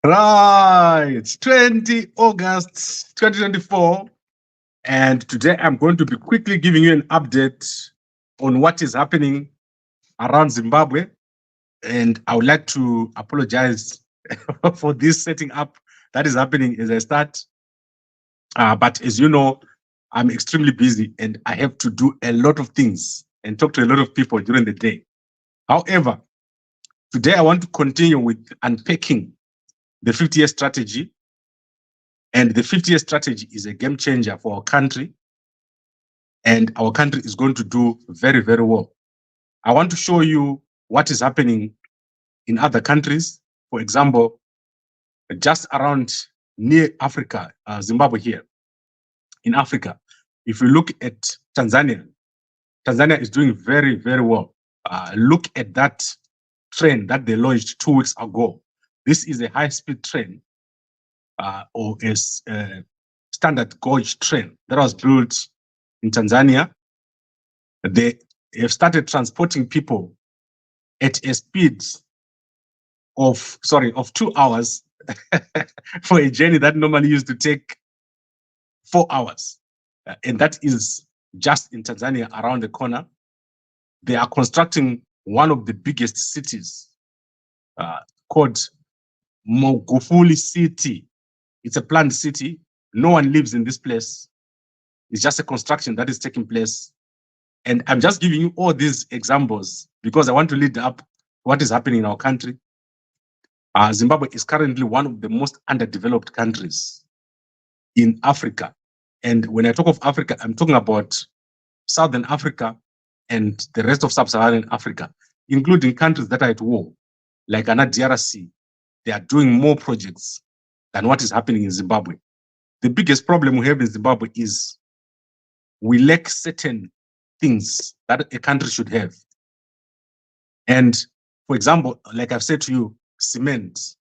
Right, 20 August 2024. And today I'm going to be quickly giving you an update on what is happening around Zimbabwe. And I would like to apologize for this setting up that is happening as I start. But as you know, I'm extremely busy and I have to do a lot of things and talk to a lot of people during the day. However, today I want to continue with unpacking the 50-year strategy. And the 50-year strategy is a game changer for our country. And our country is going to do very, very well. I want to show you what is happening in other countries. For example, just around near Africa, Zimbabwe here, in Africa. If we look at Tanzania, Tanzania is doing very, very well. Look at that train that they launched 2 weeks ago. This is a high-speed train or a standard gauge train that was built in Tanzania. They have started transporting people at a speed of 2 hours for a journey that normally used to take 4 hours. And that is just in Tanzania around the corner. They are constructing one of the biggest cities called Magufuli City. It's a planned city. No one lives in this place. It's just a construction that is taking place. And I'm just giving you all these examples because I want to lead up what is happening in our country. Zimbabwe is currently one of the most underdeveloped countries in Africa. And when I talk of Africa, I'm talking about Southern Africa and the rest of Sub-Saharan Africa, including countries that are at war, like Ghana, DRC. They are doing more projects than what is happening in Zimbabwe. The biggest problem we have in Zimbabwe is we lack certain things that a country should have. And for example, like I've said to you, cement.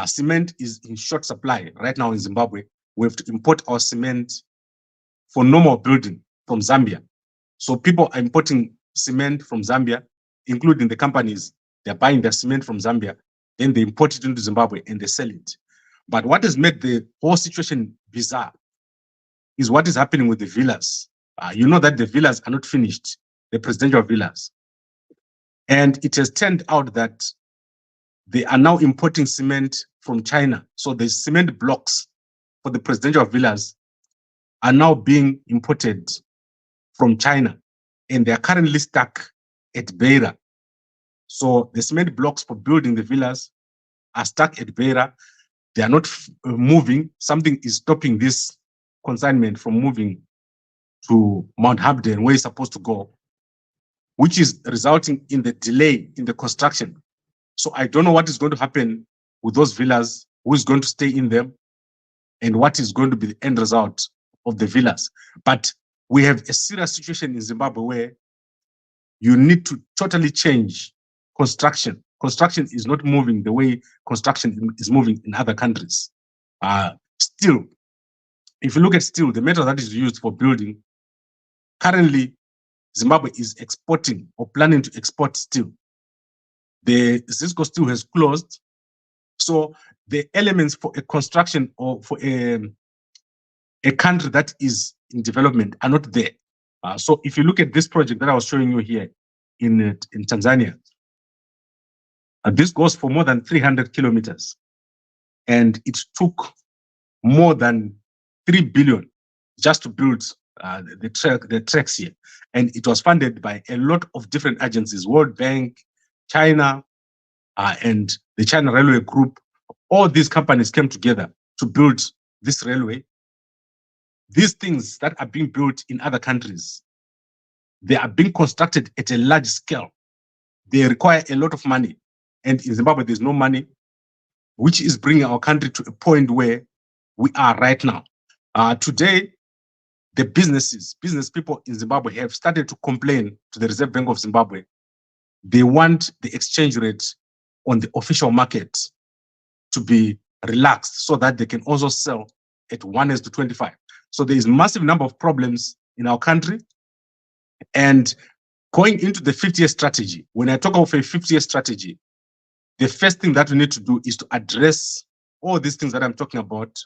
Cement is in short supply right now in Zimbabwe. We have to import our cement for normal building from Zambia. So people are importing cement from Zambia, including the companies. They're buying their cement from Zambia, then they import it into Zimbabwe and they sell it. But what has made the whole situation bizarre is what is happening with the villas. You know that the villas are not finished, the presidential villas. And it has turned out that they are now importing cement from China. So the cement blocks for the presidential villas are now being imported from China. And they are currently stuck at Beira. So the cement blocks for building the villas are stuck at Beira. They are not moving. Something is stopping this consignment from moving to Mount Hamden, where it's supposed to go, which is resulting in the delay in the construction. So I don't know what is going to happen with those villas, who is going to stay in them, and what is going to be the end result of the villas. But we have a serious situation in Zimbabwe where you need to totally change construction. Construction is not moving the way construction is moving in other countries. Steel, if you look at steel, the metal that is used for building, currently Zimbabwe is exporting or planning to export steel. The Cisco steel has closed. So the elements for a construction or for a country that is in development are not there. So if you look at this project that I was showing you here in Tanzania, this goes for more than 300 kilometers. And it took more than 3 billion just to build the tracks here. And it was funded by a lot of different agencies, World Bank, China, and the China Railway Group. All these companies came together to build this railway. These things that are being built in other countries, they are being constructed at a large scale. They require a lot of money. And in Zimbabwe, there's no money, which is bringing our country to a point where we are right now. Today, the business people in Zimbabwe have started to complain to the Reserve Bank of Zimbabwe. They want the exchange rate on the official market to be relaxed so that they can also sell at 1:25. So there is a massive number of problems in our country. And going into the 50-year strategy, when I talk of a 50-year strategy, the first thing that we need to do is to address all these things that I'm talking about,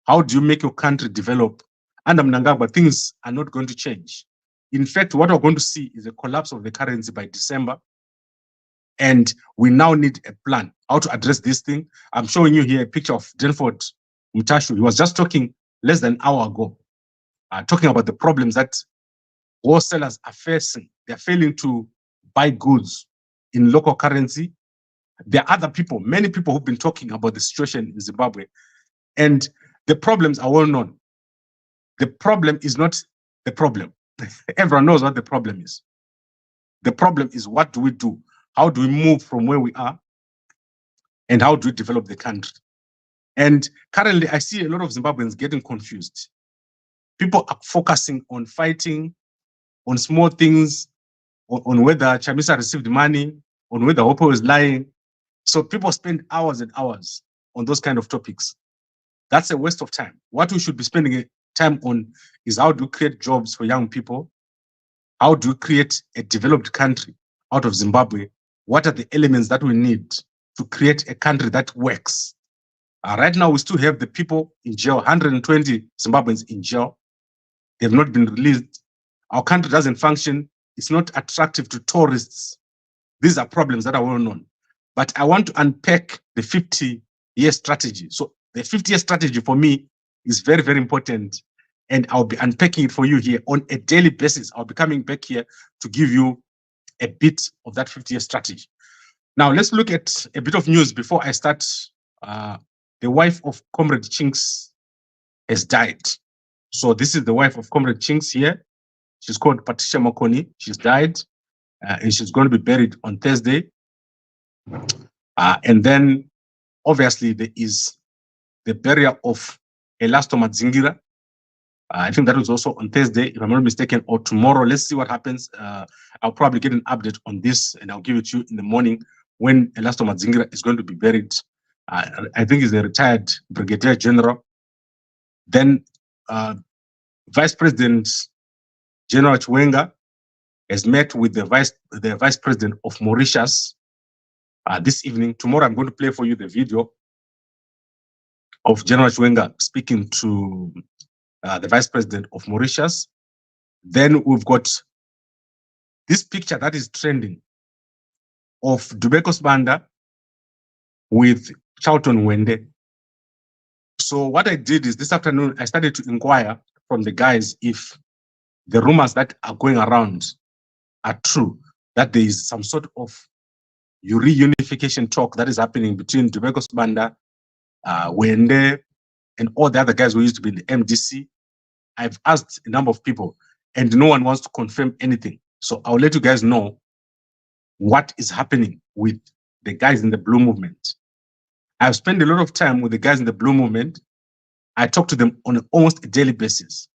how do you make your country develop? Under Mnangagwa, things are not going to change. In fact, what we're going to see is a collapse of the currency by December. And we now need a plan how to address this thing. I'm showing you here a picture of Denford Mutashu. He was just talking less than an hour ago, talking about the problems that wholesalers are facing. They're failing to buy goods in local currency. There are other people, many people who've been talking about the situation in Zimbabwe, and the problems are well known. The problem is not the problem. Everyone knows what the problem is. The problem is, what do we do? How do we move from where we are? And how do we develop the country? And currently, I see a lot of Zimbabweans getting confused. People are focusing on fighting, on small things, on whether Chamisa received money, on whether Hopo is lying. So people spend hours and hours on those kind of topics. That's a waste of time. What we should be spending time on is how do you create jobs for young people? How do you create a developed country out of Zimbabwe? What are the elements that we need to create a country that works? Right now, we still have the people in jail, 120 Zimbabweans in jail. They've not been released. Our country doesn't function. It's not attractive to tourists. These are problems that are well known. But I want to unpack the 50-year strategy. So the 50-year strategy for me is very, very important. And I'll be unpacking it for you here on a daily basis. I'll be coming back here to give you a bit of that 50-year strategy. Now, let's look at a bit of news before I start. The wife of Comrade Chinks has died. So this is the wife of Comrade Chinks here. She's called Patricia Makoni. She's died, and she's going to be buried on Thursday. And then, obviously, there is the burial of Elasto Madzingira. I think that was also on Thursday, if I'm not mistaken, or tomorrow. Let's see what happens. I'll probably get an update on this, and I'll give it to you in the morning when Elasto Madzingira is going to be buried. I think he's a retired brigadier general. Then Vice President General Chiwenga has met with the Vice President of Mauritius this evening. Tomorrow, I'm going to play for you the video of General Chiwenga speaking to the Vice President of Mauritius. Then we've got this picture that is trending of Dubeko Sibanda with Charlton Wende. So what I did is this afternoon, I started to inquire from the guys if the rumors that are going around are true, that there is some sort of reunification talk that is happening between Dubeko Sibanda, Wende, and all the other guys who used to be in the MDC. I've asked a number of people, and no one wants to confirm anything. So I'll let you guys know what is happening with the guys in the Blue Movement. I've spent a lot of time with the guys in the Blue Movement. I talk to them on almost a daily basis.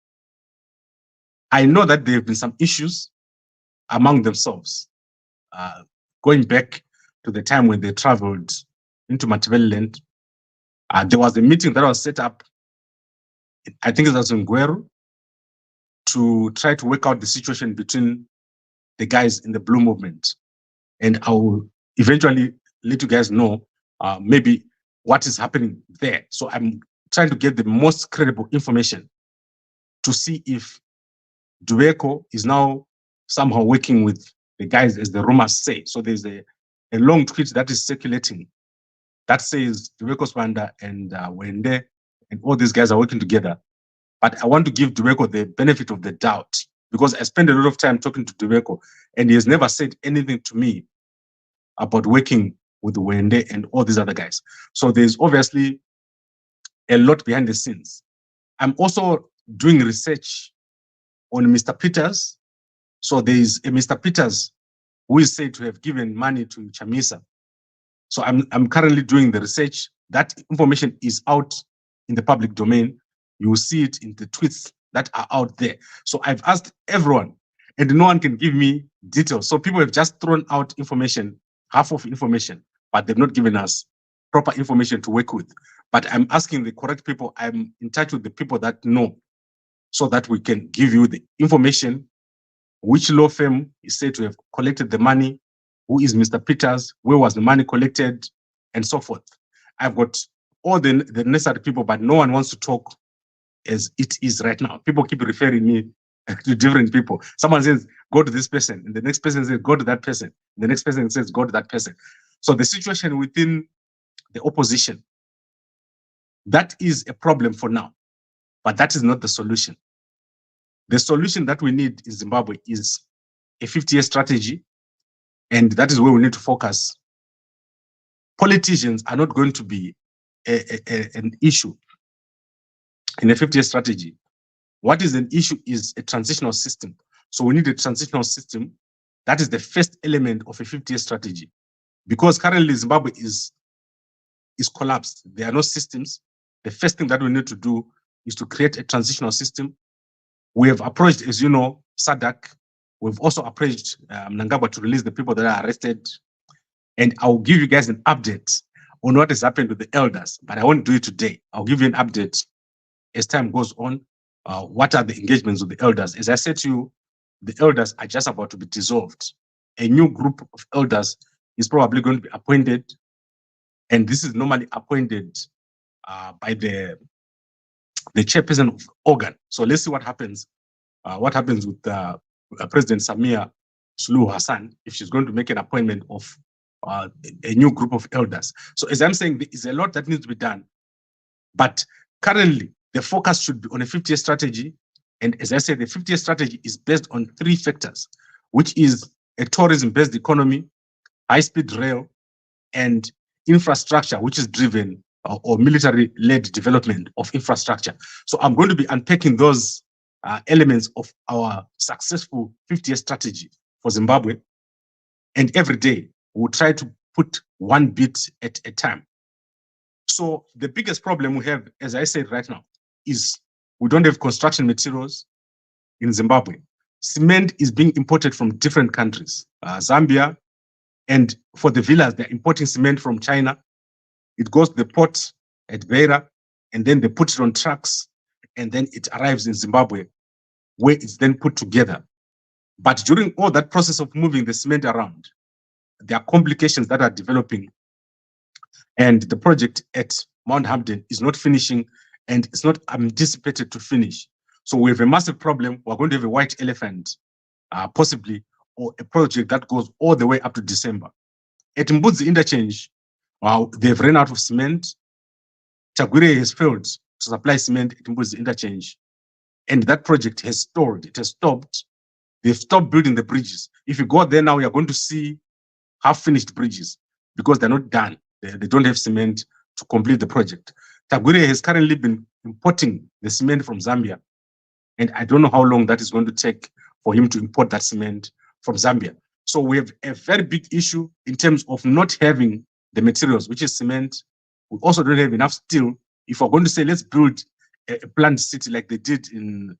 I know that there have been some issues among themselves, going back to the time when they traveled into Matabeleland. There was a meeting that was set up, I think it was in Gweru, to try to work out the situation between the guys in the Blue Movement. And I will eventually let you guys know maybe what is happening there. So I'm trying to get the most credible information to see if Dubeko is now somehow working with the guys as the rumors say. So there's a long tweet that is circulating that says Dubeko Sibanda and Wende and all these guys are working together. But I want to give Dubeko the benefit of the doubt because I spend a lot of time talking to Dubeko and he has never said anything to me about working with Wende and all these other guys. So there's obviously a lot behind the scenes. I'm also doing research on Mr. Peters. So there's a Mr. Peters who is said to have given money to Chamisa. So I'm currently doing the research. That information is out in the public domain. You will see it in the tweets that are out there. So I've asked everyone, and no one can give me details. So people have just thrown out information, half of information, but they've not given us proper information to work with. But I'm asking the correct people. I'm in touch with the people that know so that we can give you the information. Which law firm is said to have collected the money? Who is Mr. Peters? Where was the money collected? And so forth. I've got all the necessary people, but no one wants to talk as it is right now. People keep referring me to different people. Someone says, go to this person, and the next person says, go to that person. The next person says, go to that person. So the situation within the opposition, that is a problem for now, but that is not the solution. The solution that we need in Zimbabwe is a 50-year strategy, and that is where we need to focus. Politicians are not going to be an issue in a 50-year strategy. What is an issue is a transitional system. So we need a transitional system. That is the first element of a 50-year strategy. Because currently Zimbabwe is collapsed. There are no systems. The first thing that we need to do is to create a transitional system. We have approached, as you know, SADC. We've also approached Mnangagwa to release the people that are arrested. And I'll give you guys an update on what has happened with the elders, but I won't do it today. I'll give you an update as time goes on. What are the engagements with the elders? As I said to you, the elders are just about to be dissolved. A new group of elders is probably going to be appointed, and this is normally appointed by the chairperson of organ. So let's see what happens. What happens with President Samia Suluhu Hassan if she's going to make an appointment of a new group of elders. So as I'm saying, there is a lot that needs to be done, but currently the focus should be on a 50-year strategy. And as I said, the 50-year strategy is based on 3 factors, which is a tourism-based economy, high-speed rail, and infrastructure, which is driven or military-led development of infrastructure. So I'm going to be unpacking those elements of our successful 50-year strategy for Zimbabwe. And every day, we'll try to put one bit at a time. So the biggest problem we have, as I said right now, is we don't have construction materials in Zimbabwe. Cement is being imported from different countries, Zambia, and for the villas, they're importing cement from China. It goes to the port at Beira, and then they put it on trucks, and then it arrives in Zimbabwe, where it's then put together. But during all that process of moving the cement around, there are complications that are developing, and the project at Mount Hampden is not finishing, and it's not anticipated to finish. So we have a massive problem. We're going to have a white elephant, possibly, or a project that goes all the way up to December. At Mbudzi Interchange, they've run out of cement. Chagwire has failed to supply cement at Mbudzi Interchange, and that project has stalled. It has stopped. They've stopped building the bridges. If you go there now, you're going to see half-finished bridges because they're not done. They don't have cement to complete the project. Chagwire has currently been importing the cement from Zambia, and I don't know how long that is going to take for him to import that cement from Zambia. So we have a very big issue in terms of not having the materials, which is cement. We also don't have enough steel. If we're going to say, let's build a planned city like they did in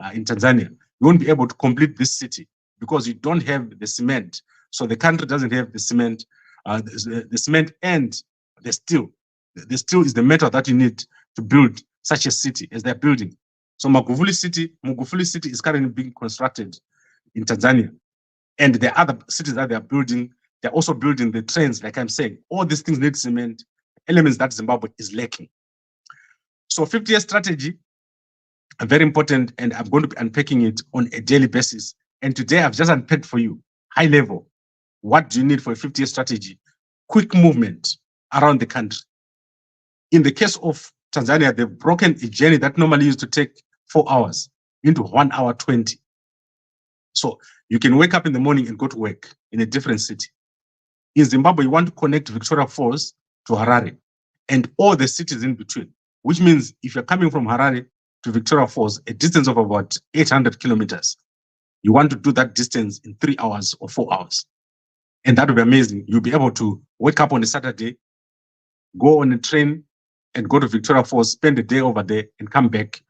Tanzania, you won't be able to complete this city because you don't have the cement. So the country doesn't have the cement, the cement and the steel. The steel is the metal that you need to build such a city as they're building. So Magufuli City is currently being constructed in Tanzania. And the other cities that they're building, they're also building the trains, like I'm saying. All these things need cement, elements that Zimbabwe is lacking. So 50-year strategy, very important, and I'm going to be unpacking it on a daily basis. And today I've just unpacked for you, high level, what do you need for a 50-year strategy? Quick movement around the country. In the case of Tanzania, they've broken a journey that normally used to take 4 hours into 1 hour 20. So you can wake up in the morning and go to work in a different city. In Zimbabwe, you want to connect Victoria Falls to Harare and all the cities in between, which means if you're coming from Harare to Victoria Falls, a distance of about 800 kilometers, you want to do that distance in 3 hours or 4 hours. And that would be amazing. You'll be able to wake up on a Saturday, go on a train and go to Victoria Falls, spend a day over there and come back.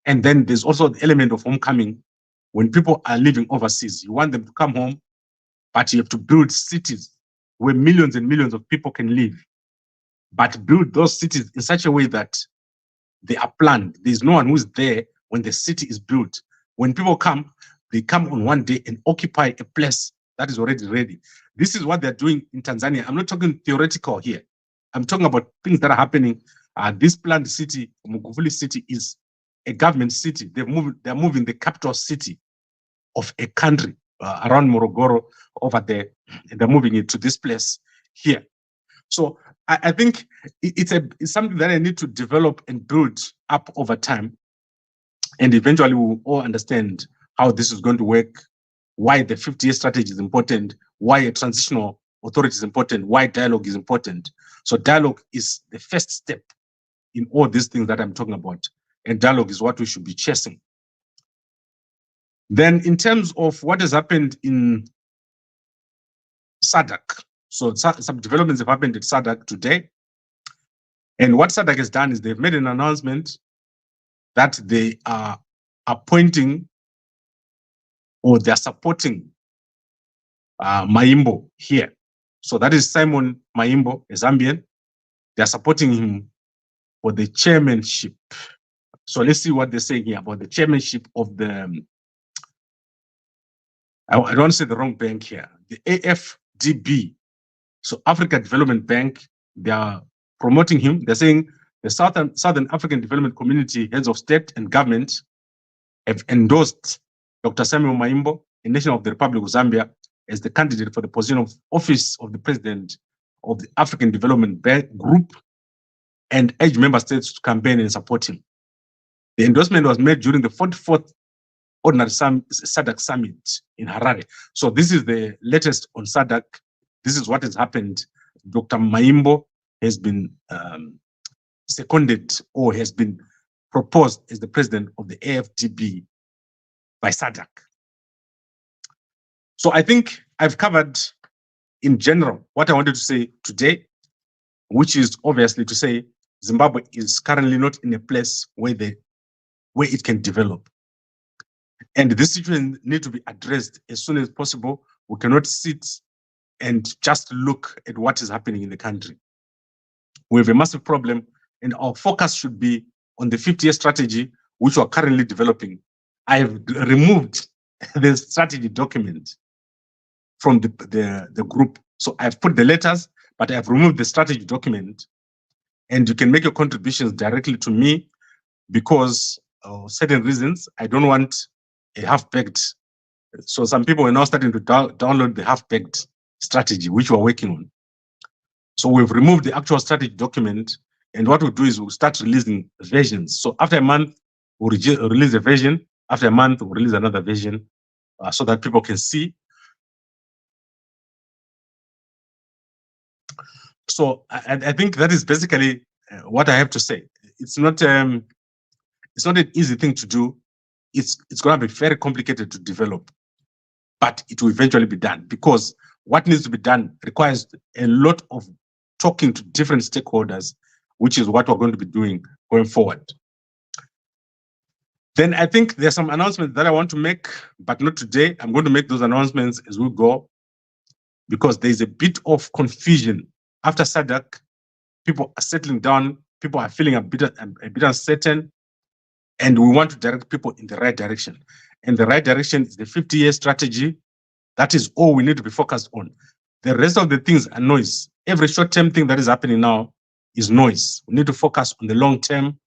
And then there's also the element of homecoming. When people are living overseas, you want them to come home, but you have to build cities where millions and millions of people can live. But build those cities in such a way that they are planned. There's no one who's there when the city is built. When people come, they come on one day and occupy a place that is already ready. This is what they're doing in Tanzania. I'm not talking theoretical here. I'm talking about things that are happening This planned city, Muguvuli city, is a government city. They're moving the capital city of a country around Morogoro over there. They're moving it to this place here. So I think it's something that I need to develop and build up over time. And eventually we'll all understand how this is going to work, why the 50-year strategy is important, why a transitional authority is important, why dialogue is important. So dialogue is the first step in all these things that I'm talking about. And dialogue is what we should be chasing. Then in terms of what has happened in SADC, so some developments have happened at SADC today. And what SADC has done is they've made an announcement that they are appointing or they're supporting Maimbo here. So that is Simon Maimbo, a Zambian. They're supporting him for the chairmanship. So let's see what they're saying here about the chairmanship of the, I don't say the wrong bank here, the AFDB. So Africa Development Bank, they are promoting him. They're saying the Southern African Development Community heads of state and government have endorsed Dr. Samuel Maimbo, a nation of the Republic of Zambia, as the candidate for the position of office of the president of the African Development Bank Group, and urge member states to campaign and support him. The endorsement was made during the 44th Ordinary SADC Summit in Harare. So this is the latest on SADC. This is what has happened. Dr. Maimbo has been seconded or has been proposed as the president of the AFDB by SADC. So I think I've covered in general what I wanted to say today, which is obviously to say Zimbabwe is currently not in a place where it can develop. And this situation needs to be addressed as soon as possible. We cannot sit and just look at what is happening in the country. We have a massive problem, and our focus should be on the 50-year strategy, which we are currently developing. I have removed the strategy document from the group. So I've put the letters, but I've removed the strategy document. And you can make your contributions directly to me because of certain reasons. I don't want a half-baked. So some people are now starting to download the half-baked strategy, which we're working on. So we've removed the actual strategy document. And what we'll do is we'll start releasing versions. So after a month, we'll release a version. After a month, we'll release another version so that people can see. So I think that is basically what I have to say. It's not an easy thing to do. It's going to be very complicated to develop, but it will eventually be done because what needs to be done requires a lot of talking to different stakeholders, which is what we're going to be doing going forward. Then I think there's some announcements that I want to make, but not today. I'm going to make those announcements as we go because there's a bit of confusion. After SADC, people are settling down, people are feeling a bit uncertain, and we want to direct people in the right direction. And the right direction is the 50-year strategy. That is all we need to be focused on. The rest of the things are noise. Every short-term thing that is happening now is noise. We need to focus on the long-term,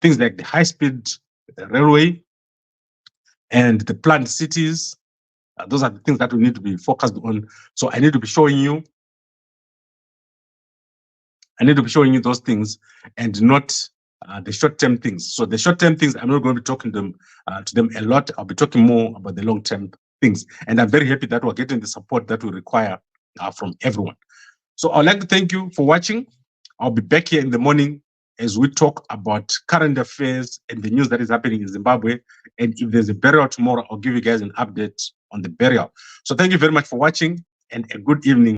things like the high-speed railway and the planned cities. Those are the things that we need to be focused on. So I need to be showing you those things and not the short-term things. So the short-term things, I'm not going to be talking to them a lot. I'll be talking more about the long-term things. And I'm very happy that we're getting the support that we require from everyone. So I'd like to thank you for watching. I'll be back here in the morning as we talk about current affairs and the news that is happening in Zimbabwe. And if there's a burial tomorrow, I'll give you guys an update on the burial. So thank you very much for watching and a good evening.